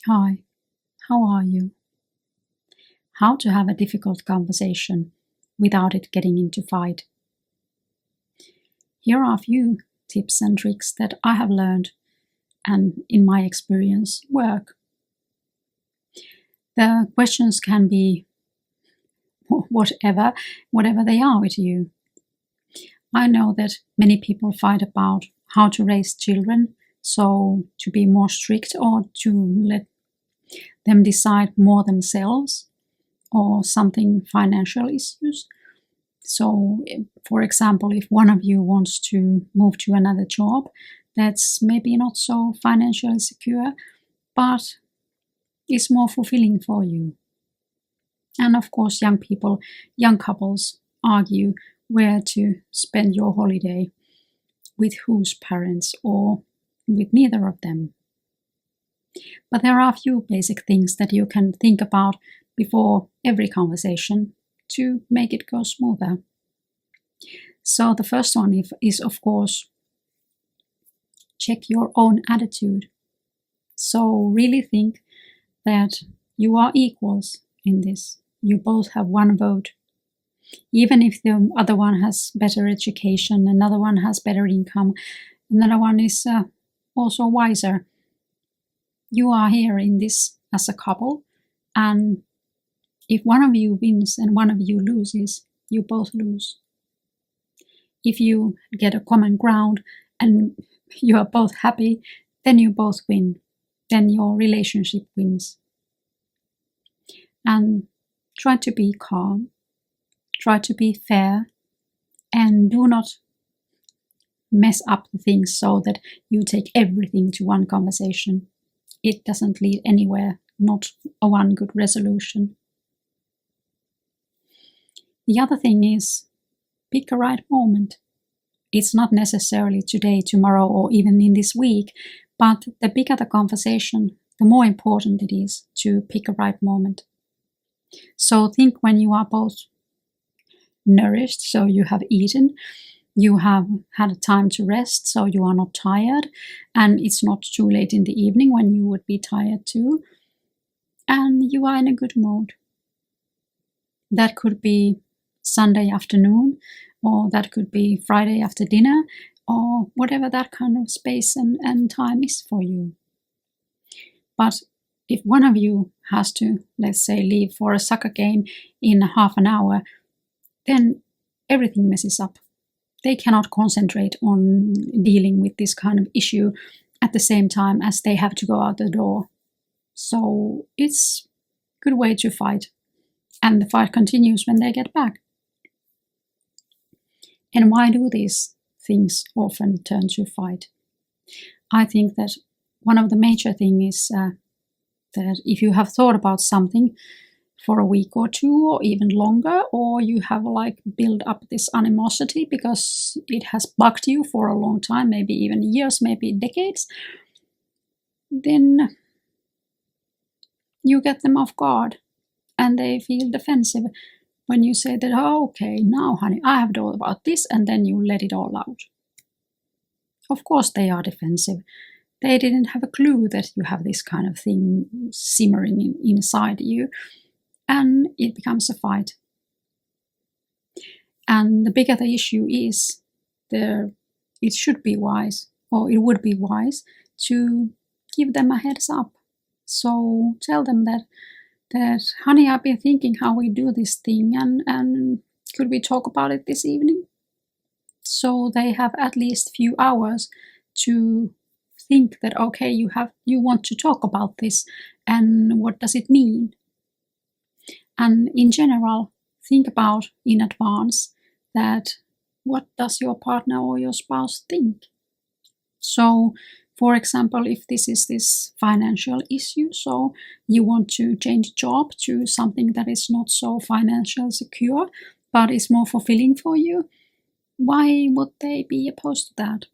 Hi, how are you? How to have a difficult conversation without it getting into fight. Here are a few tips and tricks that I have learned and in my experience work. The questions can be whatever they are with you. I know that many people fight about how to raise children, so to be more strict or to let them decide more themselves, or something financial issues. So, for example, if one of you wants to move to another job that's maybe not so financially secure, but is more fulfilling for you. And of course, young couples argue where to spend your holiday, with whose parents, or with neither of them. But there are a few basic things that you can think about before every conversation to make it go smoother. So the first one is of course, check your own attitude. So really think that you are equals in this. You both have one vote. Even if the other one has better education, another one has better income, another one is also wiser. You are here in this as a couple, and if one of you wins and one of you loses, you both lose. If you get a common ground and you are both happy, then you both win. Then your relationship wins. And try to be calm, try to be fair, and do not mess up the things so that you take everything to one conversation. It doesn't lead anywhere, not a one good resolution. The other thing is, pick a right moment. It's not necessarily today, tomorrow, or even in this week, but the bigger the conversation, the more important it is to pick a right moment. So think when you are both nourished, so you have eaten, you have had time to rest, so you are not tired, and it's not too late in the evening when you would be tired too, and you are in a good mood. That could be Sunday afternoon, or that could be Friday after dinner, or whatever that kind of space and time is for you. But if one of you has to, let's say, leave for a soccer game in half an hour, then everything messes up. They cannot concentrate on dealing with this kind of issue at the same time as they have to go out the door. So it's a good way to fight. And the fight continues when they get back. And why do these things often turn to fight? I think that one of the major things is that if you have thought about something for a week or two or even longer, or you have built up this animosity because it has bugged you for a long time, maybe even years, maybe decades, then you get them off guard and they feel defensive when you say that, oh, okay, now honey, I have thought about this, and then you let it all out. Of course they are defensive. They didn't have a clue that you have this kind of thing simmering inside you, and it becomes a fight. And the bigger the issue is, it should be wise, or it would be wise, to give them a heads up. So tell them that honey, I've been thinking how we do this thing, and could we talk about it this evening? So they have at least few hours to think that, okay, you want to talk about this, and what does it mean? And in general, think about in advance that what does your partner or your spouse think? So, for example, if this is this financial issue, so you want to change job to something that is not so financially secure, but is more fulfilling for you, why would they be opposed to that?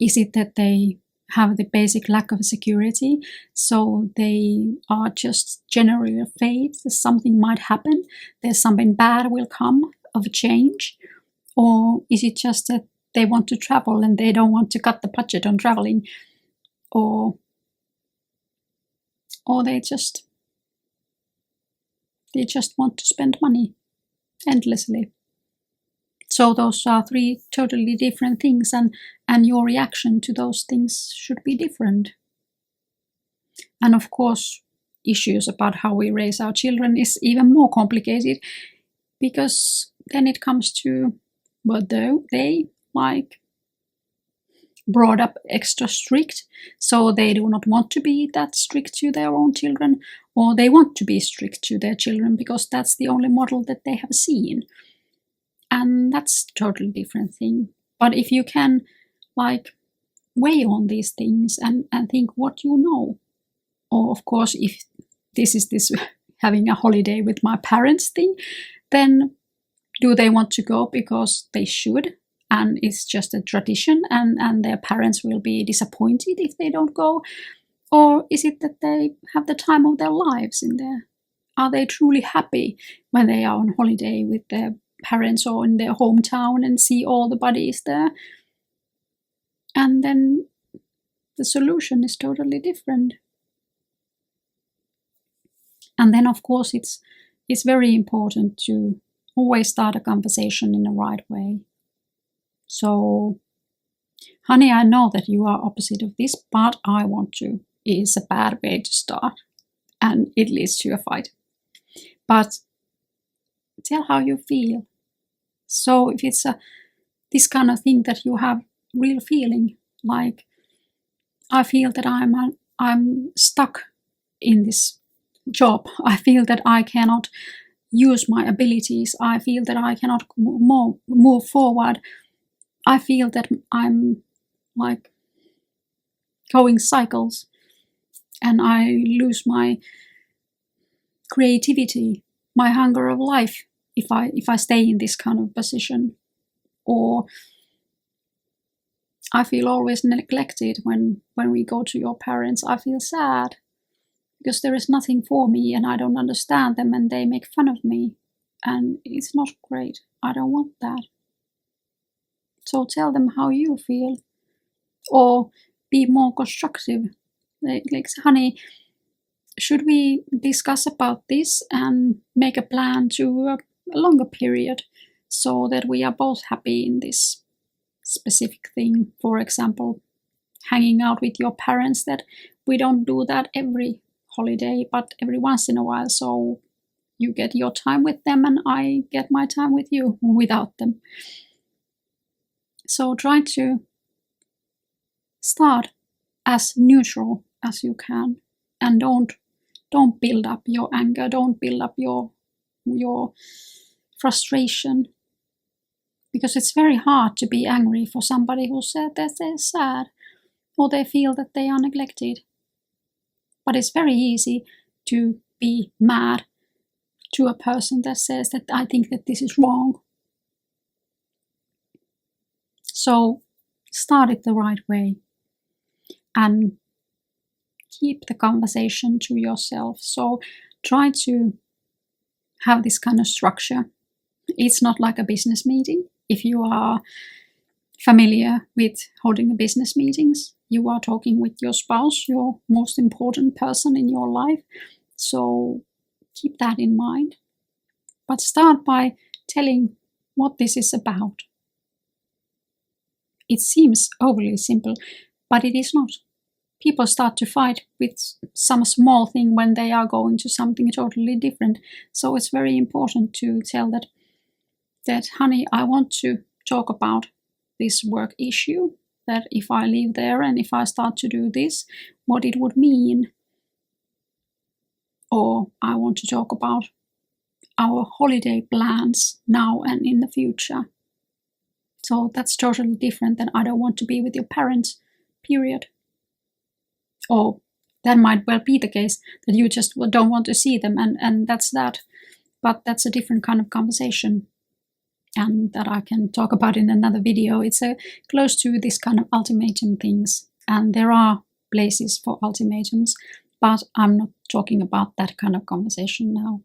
Is it that they have the basic lack of security, so they are just generally afraid that something might happen, that something bad will come of a change? Or is it just that they want to travel and they don't want to cut the budget on traveling? Or or they just want to spend money endlessly. So those are three totally different things, and your reaction to those things should be different. And of course, issues about how we raise our children is even more complicated, because then it comes to whether they like brought up extra strict, so they do not want to be that strict to their own children, or they want to be strict to their children because that's the only model that they have seen. And that's a totally different thing. But if you can like weigh on these things and think what you know, or of course if this is this having a holiday with my parents thing, then do they want to go because they should and it's just a tradition and their parents will be disappointed if they don't go? Or is it that they have the time of their lives in there? Are they truly happy when they are on holiday with their parents or in their hometown and see all the buddies there? And then the solution is totally different. And then of course it's very important to always start a conversation in the right way. So, honey, I know that you are opposite of this, but I want to, is a bad way to start, and it leads to a fight. But tell how you feel. So if it's this kind of thing that you have real feeling, like I feel that I'm stuck in this job. I feel that I cannot use my abilities. I feel that I cannot move forward. I feel that I'm like going cycles and I lose my creativity, my hunger of life if I stay in this kind of position. Or I feel always neglected when we go to your parents. I feel sad because there is nothing for me and I don't understand them and they make fun of me and it's not great. I don't want that. So tell them how you feel, or be more constructive. Like, honey, should we discuss about this and make a plan to a longer period so that we are both happy in this specific thing? For example, hanging out with your parents, that we don't do that every holiday, but every once in a while, so you get your time with them and I get my time with you without them. So try to start as neutral as you can, and don't build up your anger, don't build up your frustration, because it's very hard to be angry for somebody who said that they're sad or they feel that they are neglected. But it's very easy to be mad to a person that says that I think that this is wrong. So start it the right way and keep the conversation to yourself. So try to have this kind of structure. It's not like a business meeting. If you are familiar with holding business meetings, you are talking with your spouse, your most important person in your life. So keep that in mind. But start by telling what this is about. It seems overly simple, but it is not. People start to fight with some small thing when they are going to something totally different. So it's very important to tell that honey, I want to talk about this work issue, that if I leave there and if I start to do this, what it would mean. Or I want to talk about our holiday plans now and in the future. So that's totally different than I don't want to be with your parents, period. Or that might well be the case, that you just don't want to see them, and that's that. But that's a different kind of conversation, and that I can talk about in another video. It's close to this kind of ultimatum things, and there are places for ultimatums, but I'm not talking about that kind of conversation now.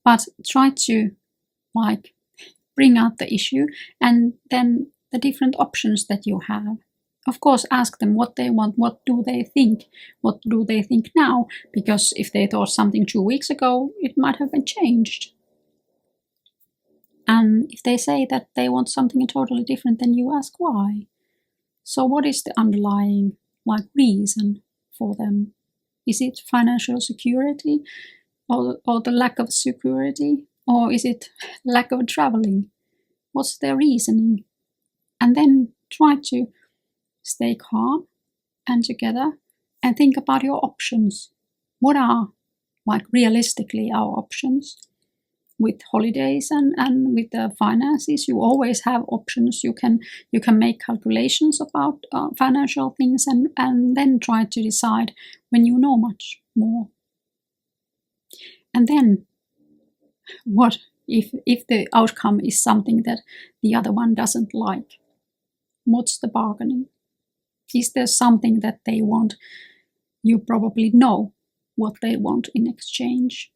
But try to bring out the issue and then the different options that you have. Of course, ask them what they want, what do they think, what do they think now, because if they thought something 2 weeks ago, it might have been changed. And if they say that they want something totally different, then you ask why. So what is the underlying reason for them? Is it financial security or the lack of security? Or is it lack of traveling? What's their reasoning? And then try to stay calm and together and think about your options. What are realistically our options? With holidays and with the finances, you always have options. You can make calculations about financial things and then try to decide when you know much more. And then what if the outcome is something that the other one doesn't like? What's the bargaining? Is there something that they want? You probably know what they want in exchange,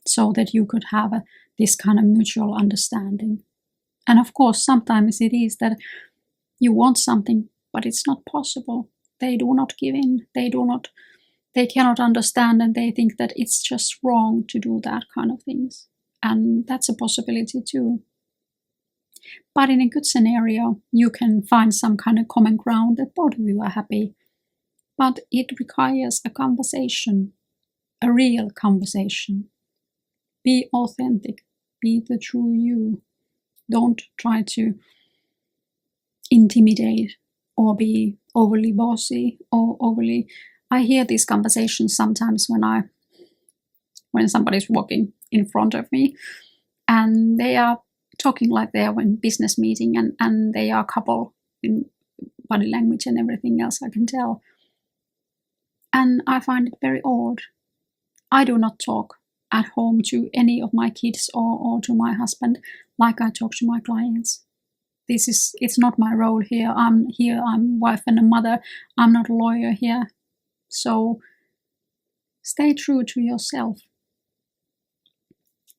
so that you could have this kind of mutual understanding. And of course, sometimes it is that you want something, but it's not possible. They do not give in. They cannot understand, and they think that it's just wrong to do that kind of things. And that's a possibility too. But in a good scenario, you can find some kind of common ground that both of you are happy. But it requires a conversation, a real conversation. Be authentic. Be the true you. Don't try to intimidate or be overly bossy or overly... I hear these conversations sometimes when somebody's walking in front of me and they are talking like they are in business meeting and they are a couple in body language and everything else, I can tell. And I find it very odd. I do not talk at home to any of my kids or to my husband like I talk to my clients. It's not my role here. I'm wife and a mother. I'm not a lawyer here. So stay true to yourself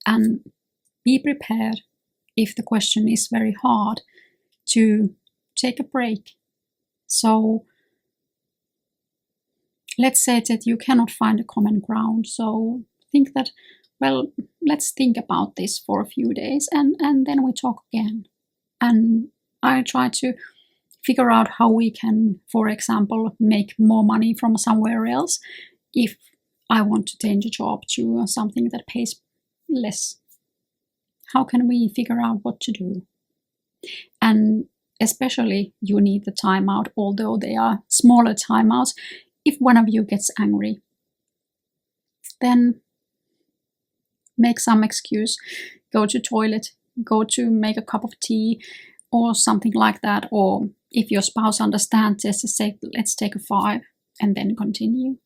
and be prepared, if the question is very hard, to take a break. So let's say that you cannot find a common ground. So think that, well, let's think about this for a few days and then we talk again. And I try to figure out how we can, for example, make more money from somewhere else if I want to change a job to something that pays less. How can we figure out what to do? And especially you need the timeout, although they are smaller timeouts. If one of you gets angry, then make some excuse, go to toilet, go to make a cup of tea or something like that. Or if your spouse understands, just say, let's take a 5 and then continue.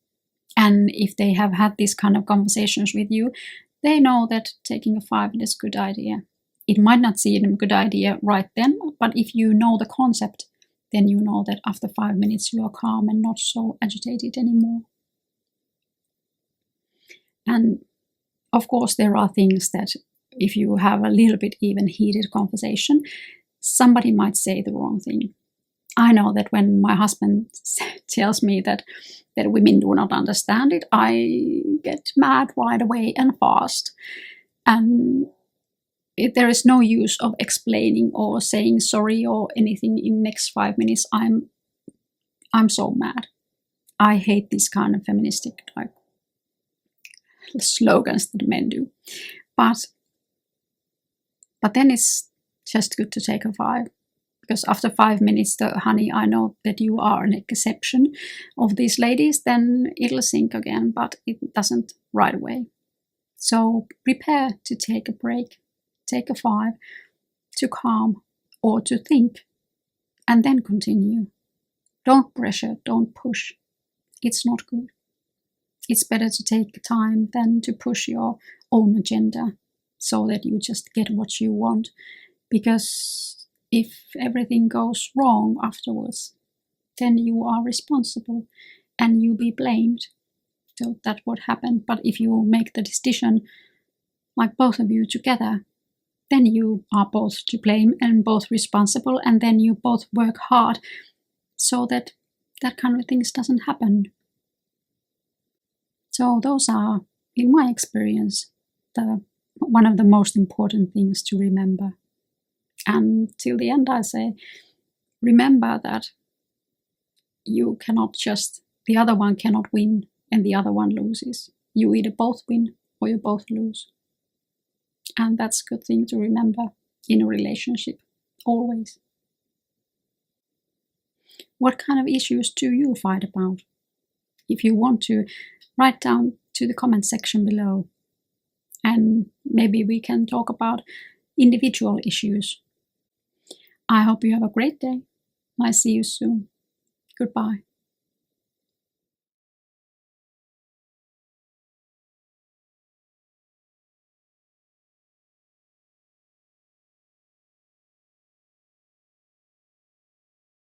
And if they have had these kind of conversations with you, they know that taking a 5 is a good idea. It might not seem a good idea right then, but if you know the concept, then you know that after 5 minutes you are calm and not so agitated anymore. And of course, there are things that if you have a little bit even heated conversation, somebody might say the wrong thing. I know that when my husband tells me that women do not understand it, I get mad right away and fast. And there is no use of explaining or saying sorry or anything in next 5 minutes. I'm so mad. I hate these kind of feministic slogans that men do. But then it's just good to take a 5. Because after 5 minutes, honey, I know that you are an exception of these ladies, then it'll sink again, but it doesn't right away. So prepare to take a break, take a 5, to calm or to think, and then continue. Don't pressure, don't push. It's not good. It's better to take time than to push your own agenda so that you just get what you want. Because if everything goes wrong afterwards, then you are responsible and you be blamed. So that's what happened. But if you make the decision, like both of you together, then you are both to blame and both responsible, and then you both work hard so that that kind of things doesn't happen. So those are, in my experience, one of the most important things to remember. And till the end I say, remember that you cannot just, the other one cannot win and the other one loses. You either both win or you both lose. And that's a good thing to remember in a relationship, always. What kind of issues do you fight about? If you want to, write down to the comment section below. And maybe we can talk about individual issues. I hope you have a great day. I see you soon. Goodbye.